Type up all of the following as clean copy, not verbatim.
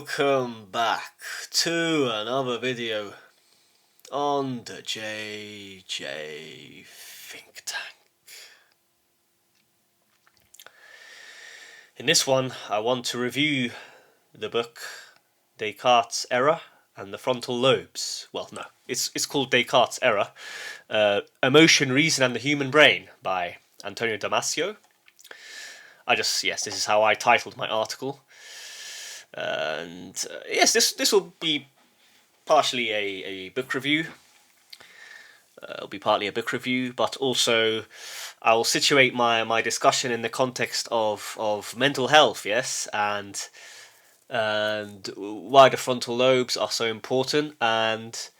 Welcome back to another video on the JJ Think Tank. In this one, I want to review the book Descartes Error and the Frontal Lobes. Well, no, it's called Descartes Error, Emotion, Reason and the Human Brain by Antonio Damasio. This is how I titled my article. And yes, this will be partially a book review. It'll be partly a book review, but also I'll situate my discussion in the context of mental health, yes, and why the frontal lobes are so important, and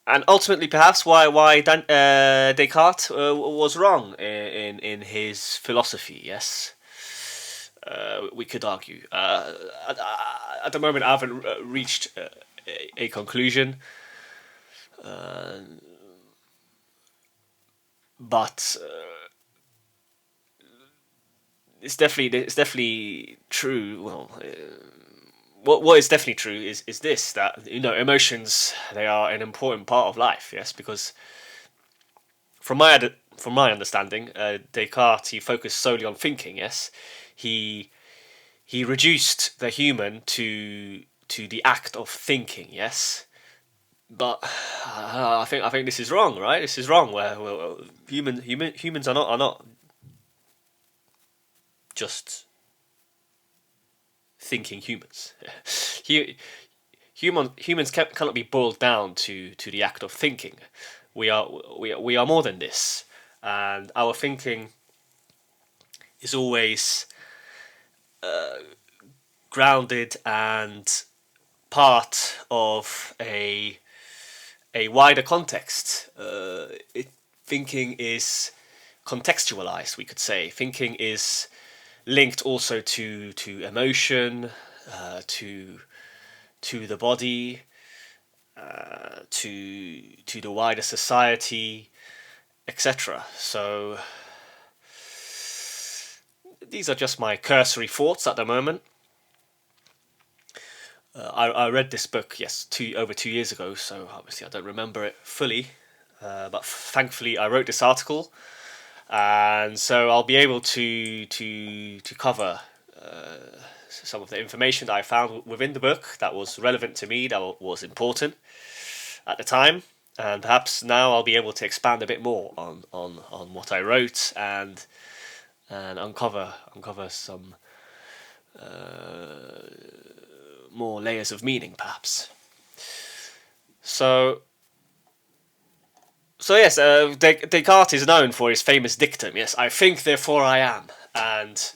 ultimately perhaps why Descartes was wrong in his philosophy, yes. We could argue. At the moment, I haven't reached a conclusion, but it's definitely true. Well, what is definitely true is this, that emotions, they are an important part of life. Yes, because from my understanding, Descartes, he focused solely on thinking. Yes. He reduced the human to the act of thinking, yes. But I think this is wrong, right? This is wrong. Where humans are not just thinking humans. Humans cannot be boiled down to the act of thinking. We are more than this, and our thinking is always grounded and part of a wider context. Thinking is contextualized, we could say. Thinking is linked also to emotion, to the body, to the wider society, etc. So these are just my cursory thoughts at the moment. I read this book, yes, over 2 years ago, so obviously I don't remember it fully. But thankfully, I wrote this article, and so I'll be able to cover some of the information that I found within the book that was relevant to me, that was important at the time, and perhaps now I'll be able to expand a bit more on what I wrote and uncover some more layers of meaning, perhaps. So yes, Descartes is known for his famous dictum, yes, I think, therefore I am. And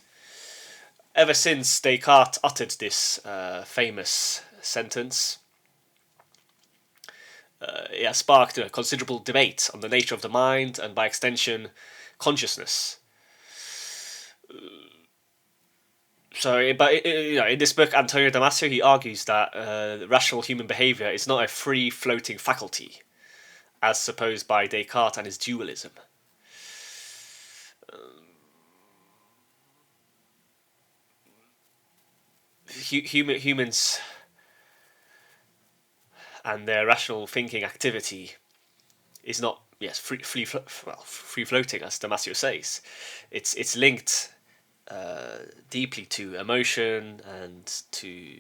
ever since Descartes uttered this famous sentence, it has sparked a considerable debate on the nature of the mind and, by extension, consciousness. In this book, Antonio Damasio, he argues that rational human behavior is not a free-floating faculty, as supposed by Descartes and his dualism. Humans and their rational thinking activity is not, yes, free floating, as Damasio says. It's linked deeply to emotion and to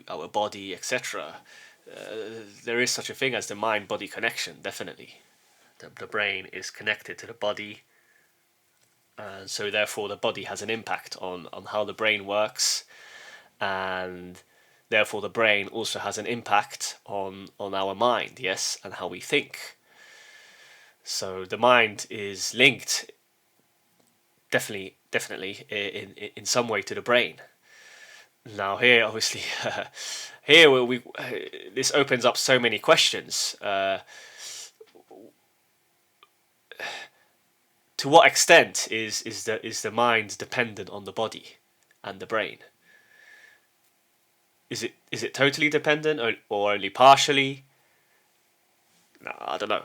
our body, etc. There is such a thing as the mind-body connection, definitely. The brain is connected to the body, and so therefore the body has an impact on how the brain works, and therefore the brain also has an impact on our mind, yes, and how we think. So the mind is linked definitely in some way to the brain. Now here, obviously, this opens up so many questions. To what extent is the mind dependent on the body and the brain? Is it totally dependent, or only partially? No, I don't know.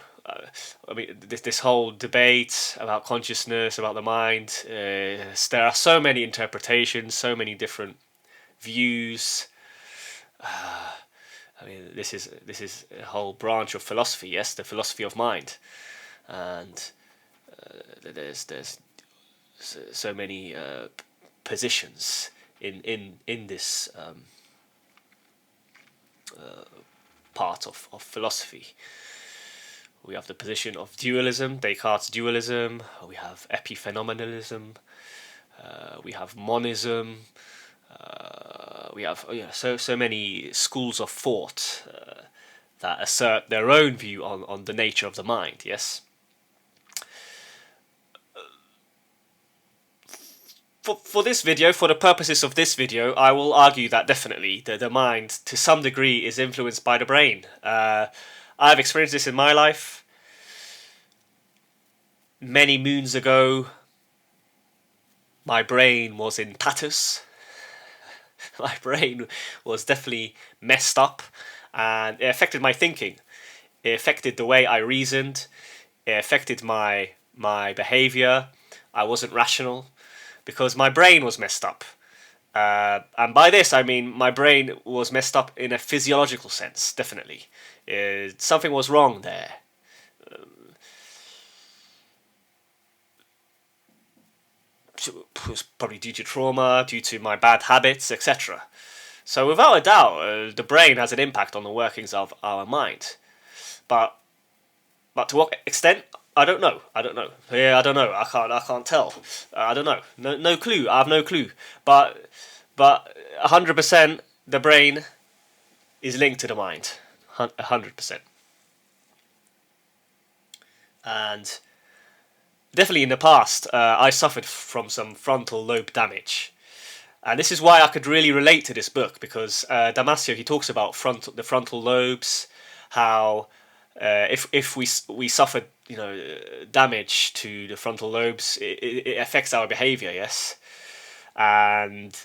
I mean, this whole debate about consciousness, about the mind, there are so many interpretations, so many different views. I mean, this is a whole branch of philosophy. Yes, the philosophy of mind, and there's so many positions in this part of philosophy. We have the position of dualism, Descartes' dualism. We have epiphenomenalism. We have monism. We have so many schools of thought that assert their own view on the nature of the mind. Yes. For this video, for the purposes of this video, I will argue that definitely the mind, to some degree, is influenced by the brain. I've experienced this in my life. Many moons ago, my brain was in tatters. My brain was definitely messed up, and it affected my thinking. It affected the way I reasoned. It affected my behavior. I wasn't rational because my brain was messed up. And by this, I mean my brain was messed up in a physiological sense, definitely. Something was wrong there. It was probably due to trauma, due to my bad habits, etc. So without a doubt, the brain has an impact on the workings of our mind. But to what extent? I don't know. Yeah, I don't know. I can't tell. I don't know. No clue. I have no clue. But 100% the brain is linked to the mind. 100%. And definitely in the past, I suffered from some frontal lobe damage. And this is why I could really relate to this book, because Damasio, he talks about the frontal lobes, how if we suffered damage to the frontal lobes, it affects our behavior, yes. And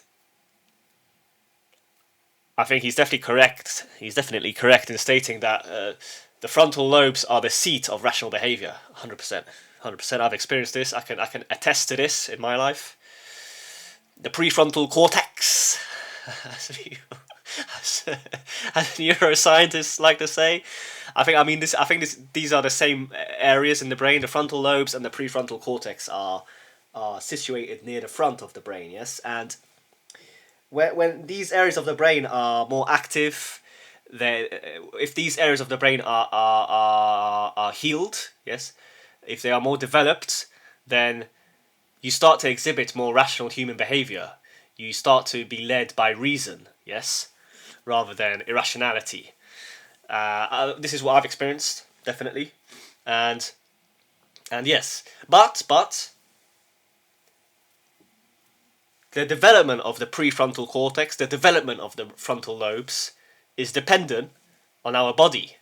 I think he's definitely correct. He's definitely correct in stating that the frontal lobes are the seat of rational behavior. 100%. 100%. I've experienced this. I can attest to this in my life. The prefrontal cortex, as neuroscientists like to say. I think these are the same areas in the brain. The frontal lobes and the prefrontal cortex are situated near the front of the brain. Yes, and when these areas of the brain are more active, if these areas of the brain are healed, yes, if they are more developed, then you start to exhibit more rational human behavior. You start to be led by reason, yes, rather than irrationality. This is what I've experienced, definitely, and yes, but the development of the prefrontal cortex, the development of the frontal lobes, is dependent on our body.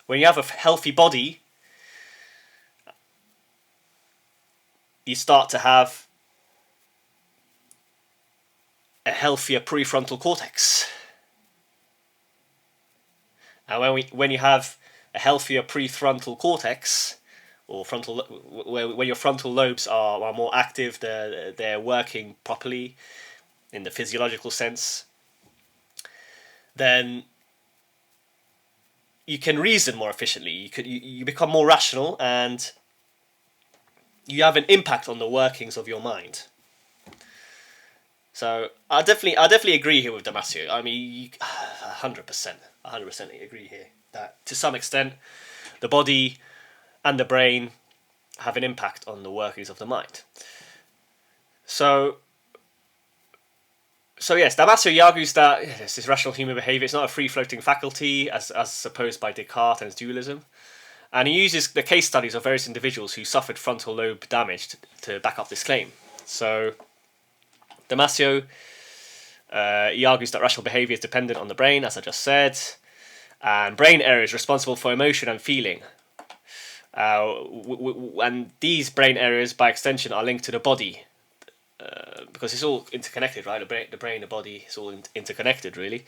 When you have a healthy body, you start to have a healthier prefrontal cortex. And when you have a healthier prefrontal cortex, or when your frontal lobes are more active, they're working properly in the physiological sense, then you can reason more efficiently. You become more rational, and you have an impact on the workings of your mind. So I definitely agree here with Damasio. I mean, 100%, 100% agree here that to some extent the body and the brain have an impact on the workings of the mind. So yes, Damasio argues that this rational human behavior is not a free-floating faculty as supposed by Descartes and his dualism. And he uses the case studies of various individuals who suffered frontal lobe damage to back up this claim. So Damasio, he argues that rational behavior is dependent on the brain, as I just said, and brain areas responsible for emotion and feeling. And these brain areas, by extension, are linked to the body, because it's all interconnected, right? The brain, the body, it's all interconnected, really.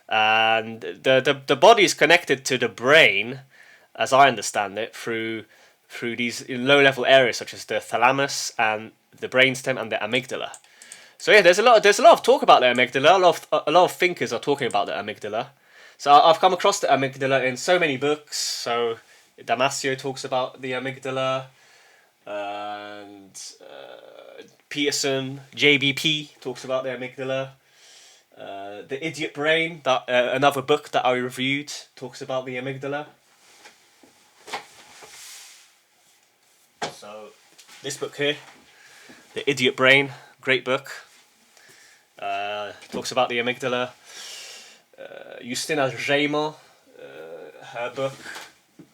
And the body is connected to the brain, as I understand it, through these low-level areas such as the thalamus and the brainstem and the amygdala. So yeah, there's a lot of talk about the amygdala. A lot of thinkers are talking about the amygdala. So I've come across the amygdala in so many books. So Damasio talks about the amygdala, and Peterson, JBP talks about the amygdala. The Idiot Brain, that another book that I reviewed, talks about the amygdala. So this book here, The Idiot Brain, great book. Talks about the amygdala. Justina Rzema, her book.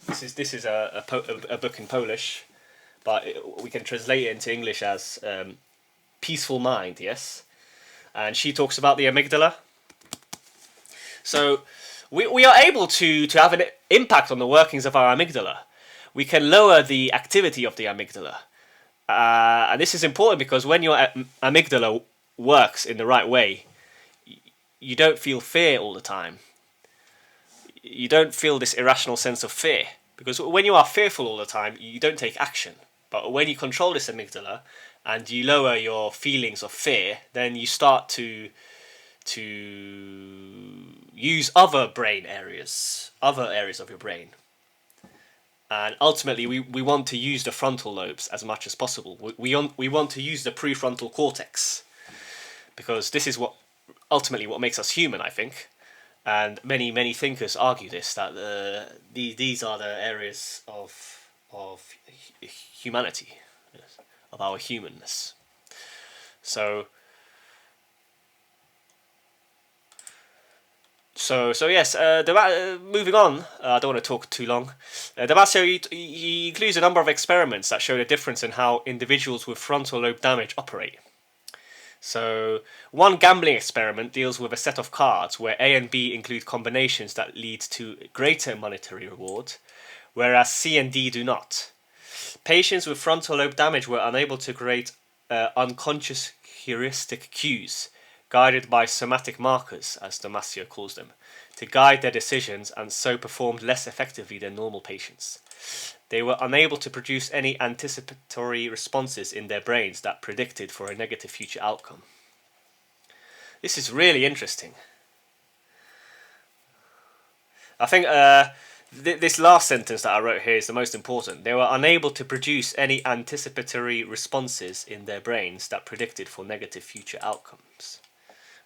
This is a book in Polish, but we can translate it into English as Peaceful Mind. Yes, and she talks about the amygdala. So we are able to have an impact on the workings of our amygdala. We can lower the activity of the amygdala. And this is important because when your amygdala works in the right way, you don't feel fear all the time. You don't feel this irrational sense of fear. Because when you are fearful all the time, you don't take action. But when you control this amygdala and you lower your feelings of fear, then you start to use other areas of your brain. And ultimately, we want to use the frontal lobes as much as possible. We want to use the prefrontal cortex, because this is what makes us human, I think. And many thinkers argue this, that these are the areas of humanity, yes, of our humanness. So yes, moving on, I don't want to talk too long. Damasio he includes a number of experiments that show the difference in how individuals with frontal lobe damage operate. So one gambling experiment deals with a set of cards where A and B include combinations that lead to greater monetary reward, whereas C and D do not. Patients with frontal lobe damage were unable to create unconscious heuristic cues, guided by somatic markers, as Damasio calls them, to guide their decisions, and so performed less effectively than normal patients. They were unable to produce any anticipatory responses in their brains that predicted for a negative future outcome. This is really interesting. I think this last sentence that I wrote here is the most important. They were unable to produce any anticipatory responses in their brains that predicted for negative future outcomes.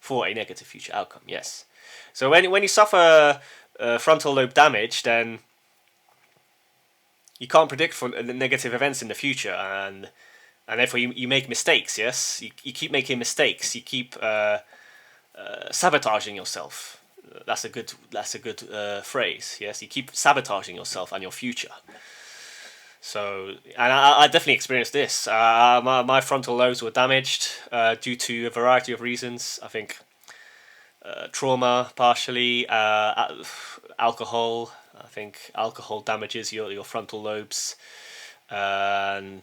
For a negative future outcome, yes. So when you suffer frontal lobe damage, then you can't predict for negative events in the future, and therefore you make mistakes. Yes, you keep making mistakes. You keep sabotaging yourself. That's a good phrase. Yes, you keep sabotaging yourself and your future. So, and I definitely experienced this. My frontal lobes were damaged due to a variety of reasons. I think trauma, partially, alcohol. I think alcohol damages your frontal lobes. And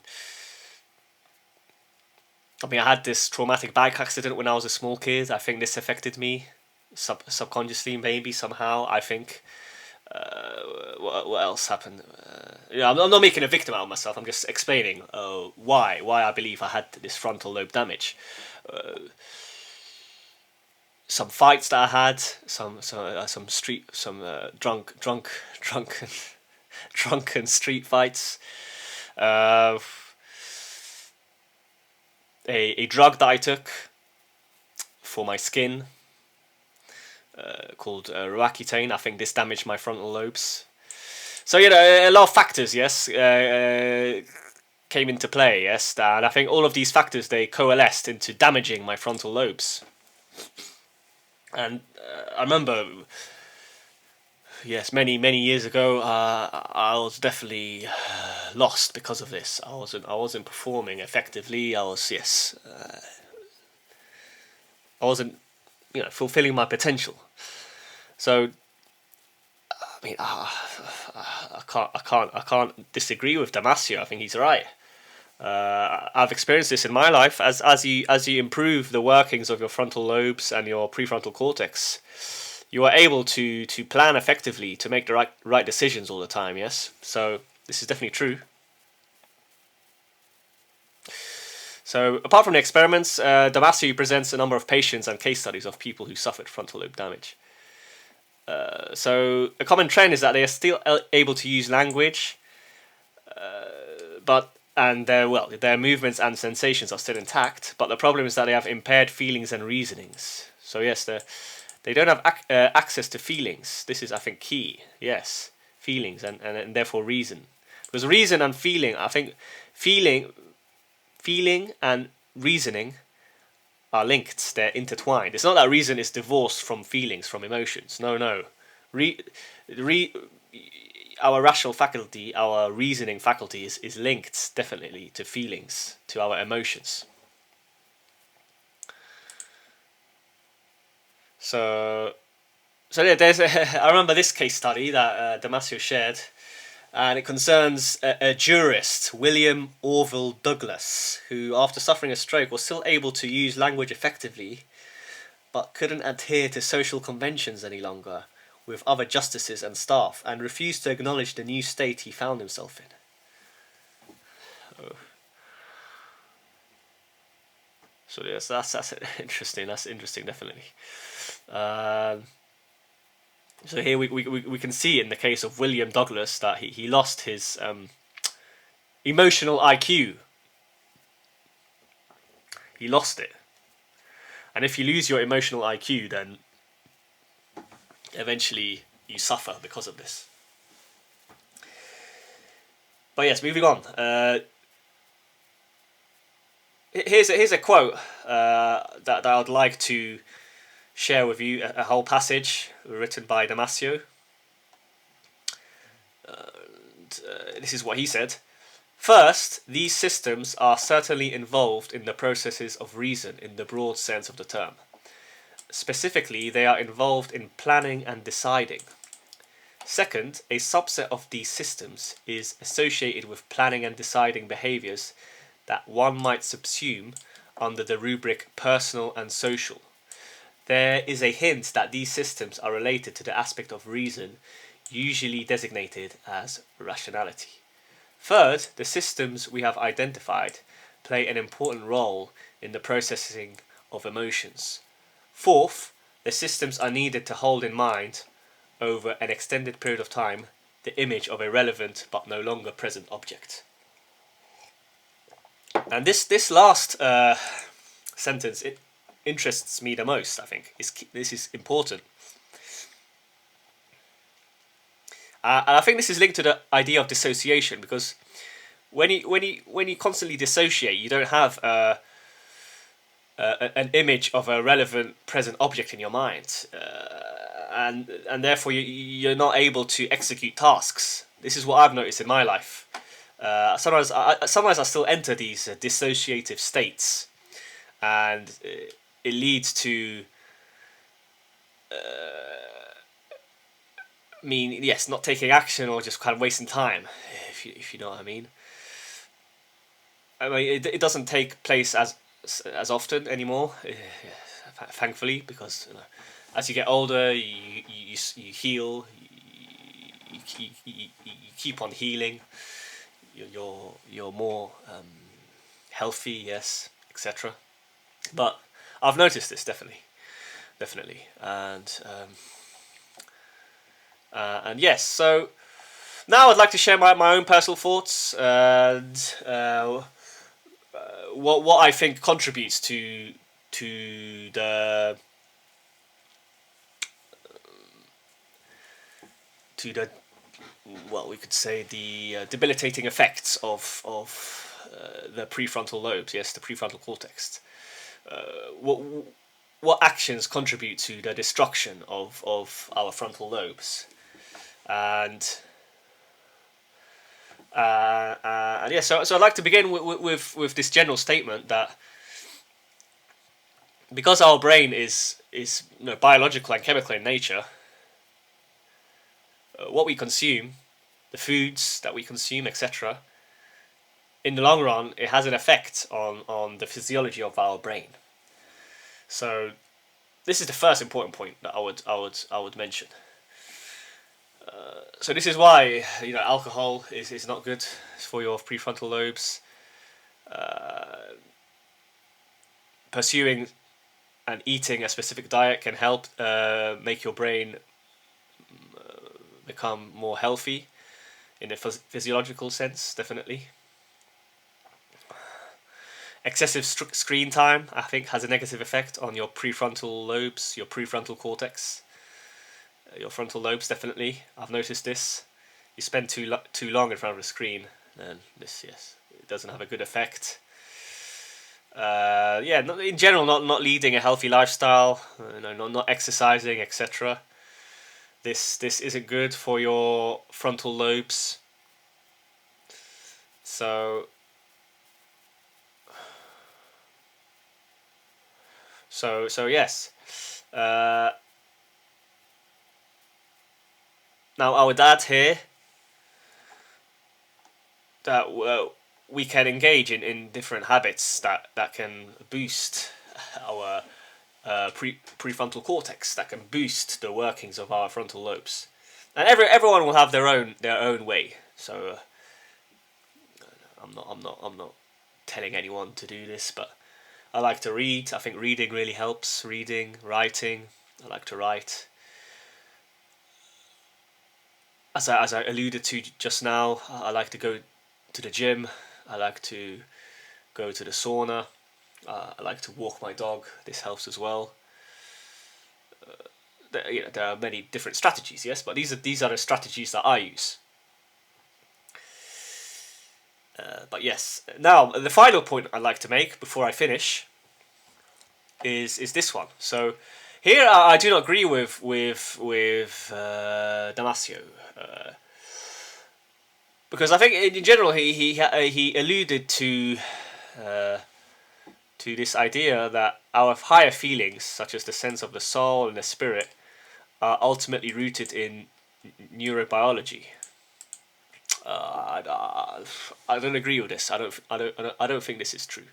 I mean, I had this traumatic bike accident when I was a small kid. I think this affected me subconsciously, maybe somehow. I think. What else happened? I'm not making a victim out of myself. I'm just explaining why I believe I had this frontal lobe damage. Some fights that I had, some drunken street fights. A drug that I took for my skin. Called Roaccutane. I think this damaged my frontal lobes. So a lot of factors, yes, came into play, yes, and I think all of these factors, they coalesced into damaging my frontal lobes. And I remember, yes, many years ago, I was definitely lost because of this. I wasn't performing effectively. I wasn't fulfilling my potential. So, I mean, I can't disagree with Damasio. I think he's right. I've experienced this in my life. As you improve the workings of your frontal lobes and your prefrontal cortex, you are able to plan effectively, to make the right decisions all the time. Yes, so this is definitely true. So apart from the experiments, Damasio presents a number of patients and case studies of people who suffered frontal lobe damage. So a common trend is that they are still able to use language, and their movements and sensations are still intact. But the problem is that they have impaired feelings and reasonings. So yes, they don't have access to feelings. This is, I think, key. Yes, feelings and therefore reason. Because reason and feeling, I think, feeling and reasoning are linked. They're intertwined. It's not that reason is divorced from feelings, from emotions. No. Our rational faculty, our reasoning faculty is linked definitely to feelings, to our emotions. So yeah, I remember this case study that Damasio shared, and it concerns a jurist, William Orville Douglas, who after suffering a stroke was still able to use language effectively, but couldn't adhere to social conventions any longer with other justices and staff, and refused to acknowledge the new state he found himself in. So yes, that's interesting. That's interesting, definitely. So here we can see in the case of William Douglas that he lost his emotional IQ. He lost it. And if you lose your emotional IQ, then eventually you suffer because of this. But yes, moving on. Here's a quote that I would like to share with you, a whole passage written by Damasio. This is what he said. First, these systems are certainly involved in the processes of reason in the broad sense of the term. Specifically, they are involved in planning and deciding. Second, a subset of these systems is associated with planning and deciding behaviors that one might subsume under the rubric personal and social. There is a hint that these systems are related to the aspect of reason, usually designated as rationality. Third, the systems we have identified play an important role in the processing of emotions. Fourth, the systems are needed to hold in mind, over an extended period of time, the image of a relevant but no longer present object. And this last sentence, it interests me the most, I think. This is important. And I think this is linked to the idea of dissociation, because when you constantly dissociate, you don't have an image of a relevant present object in your mind, and therefore you're not able to execute tasks. This is what I've noticed in my life. Sometimes I still enter these dissociative states, and it leads to not taking action, or just kind of wasting time, if you know what I mean. It doesn't take place as often anymore, thankfully, because as you get older, you heal, you keep on healing. You're more healthy, yes, etc. But I've noticed this definitely, and yes. So now I'd like to share my own personal thoughts and what I think contributes to the we could say the debilitating effects of the prefrontal lobes. Yes, the prefrontal cortex. What actions contribute to the destruction of our frontal lobes, and yeah. So I'd like to begin with this general statement that because our brain is biological and chemical in nature, what we consume, the foods that we consume, etc., in the long run, it has an effect on the physiology of our brain. So this is the first important point that I would mention. So this is why alcohol is not good for your prefrontal lobes. pursuing and eating a specific diet can help make your brain become more healthy in a physiological sense, definitely. Excessive screen time, I think, has a negative effect on your prefrontal lobes, your prefrontal cortex, your frontal lobes, definitely. I've noticed this. You spend too long in front of a screen, and this, yes, it doesn't have a good effect. Yeah, in general, not leading a healthy lifestyle, not exercising, etc. This isn't good for your frontal lobes. So yes. Now I would add here that we can engage in different habits that can boost our prefrontal cortex, that can boost the workings of our frontal lobes, and everyone will have their own way. So I'm not telling anyone to do this, but I like to read. I think reading really helps. Reading, writing. I like to write. As I alluded to just now, I like to go to the gym. I like to go to the sauna. I like to walk my dog. This helps as well. There are many different strategies, yes, but these are the strategies that I use. But yes, now the final point I'd like to make before I finish is this one. So here I do not agree with Damasio, because I think in general he alluded to this idea that our higher feelings, such as the sense of the soul and the spirit, are ultimately rooted in neurobiology. I don't agree with this. I don't think this is true.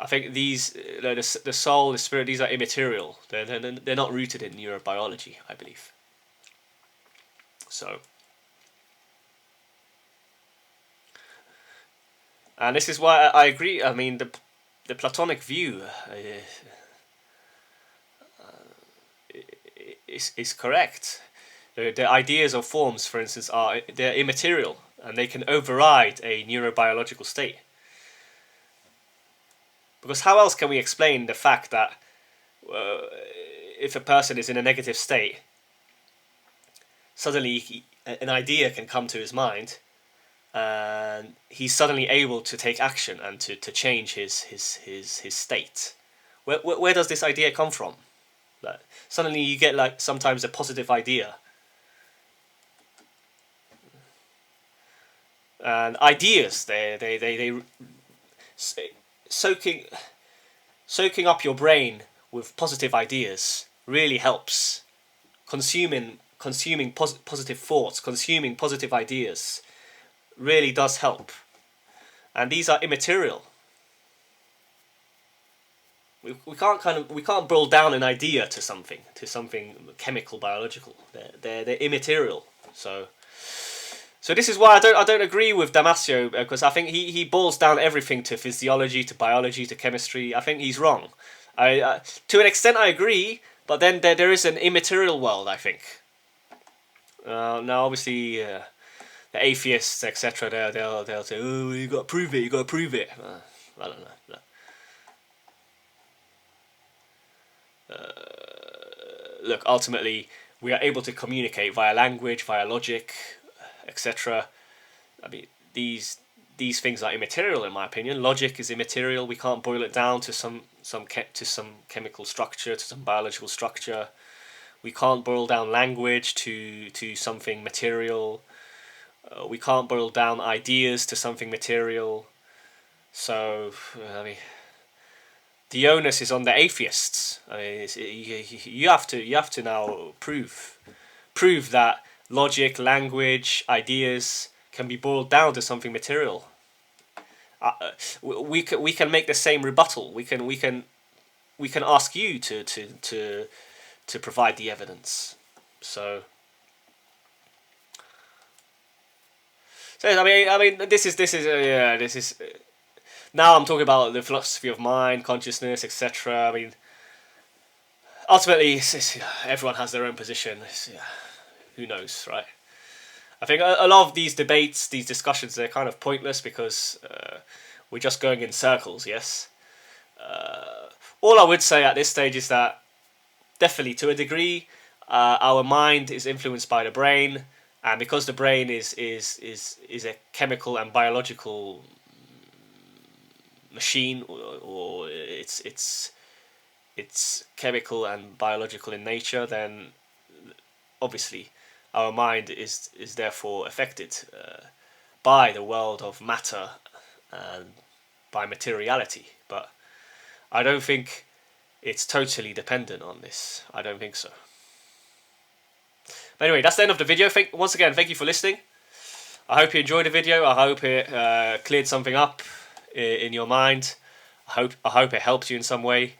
I think these the soul, the spirit, these are immaterial. They're not rooted in neurobiology, I believe. So, and this is why I agree. I mean, the Platonic view is correct. The ideas or forms, for instance, they're immaterial and they can override a neurobiological state. Because how else can we explain the fact that if a person is in a negative state, suddenly an idea can come to his mind, and he's suddenly able to take action and to change his state. Where does this idea come from? Like, suddenly you get like sometimes a positive idea. And ideas, they soaking up your brain with positive ideas really helps. Consuming positive thoughts, consuming positive ideas, really does help. And these are immaterial. We can't boil down an idea to something chemical, biological. They're immaterial. So this is why I don't agree with Damasio, because I think he boils down everything to physiology, to biology, to chemistry. I think he's wrong. To an extent I agree, but then there is an immaterial world, I think. Now obviously the atheists, etc. They'll say, oh, you got to prove it, I don't know. Look, ultimately we are able to communicate via language, via logic, etc. I mean, these things are immaterial in my opinion. Logic is immaterial. We can't boil it down to some chemical structure, to some biological structure. We can't boil down language to something material. We can't boil down ideas to something material. So, I mean, the onus is on the atheists. I mean, you have to now prove that logic, language, ideas can be boiled down to something material. We can make the same rebuttal. We can ask you to provide the evidence. So I mean this is now I'm talking about the philosophy of mind, consciousness, etc. I mean, ultimately, everyone has their own position. Who knows, right? I think a lot of these debates, these discussions, they're kind of pointless because we're just going in circles, yes? All I would say at this stage is that definitely, to a degree, our mind is influenced by the brain, and because the brain is a chemical and biological machine, or it's chemical and biological in nature, then obviously our mind is therefore affected by the world of matter and by materiality. But I don't think it's totally dependent on this. I don't think so. But anyway, that's the end of the video. Once again, thank you for listening. I hope you enjoyed the video. I hope it cleared something up in your mind. I hope it helped you in some way.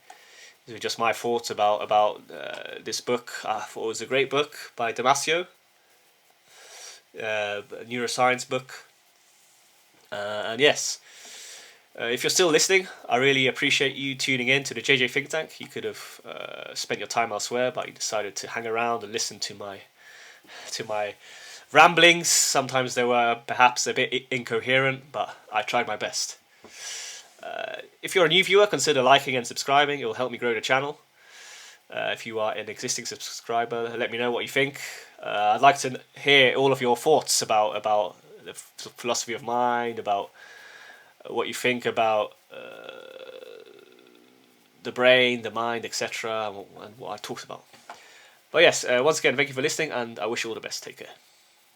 These are just my thoughts about this book. I thought it was a great book by Damasio, a neuroscience book. And yes, if you're still listening, I really appreciate you tuning in to the JJ Think Tank. You could have spent your time elsewhere, but you decided to hang around and listen to my ramblings. Sometimes they were perhaps a bit incoherent, but I tried my best. If you're a new viewer, consider liking and subscribing. It will help me grow the channel. If you are an existing subscriber, let me know what you think. I'd like to hear all of your thoughts about the philosophy of mind, about what you think about the brain, the mind, etc., and what I talked about. But yes, once again, thank you for listening, and I wish you all the best. Take care.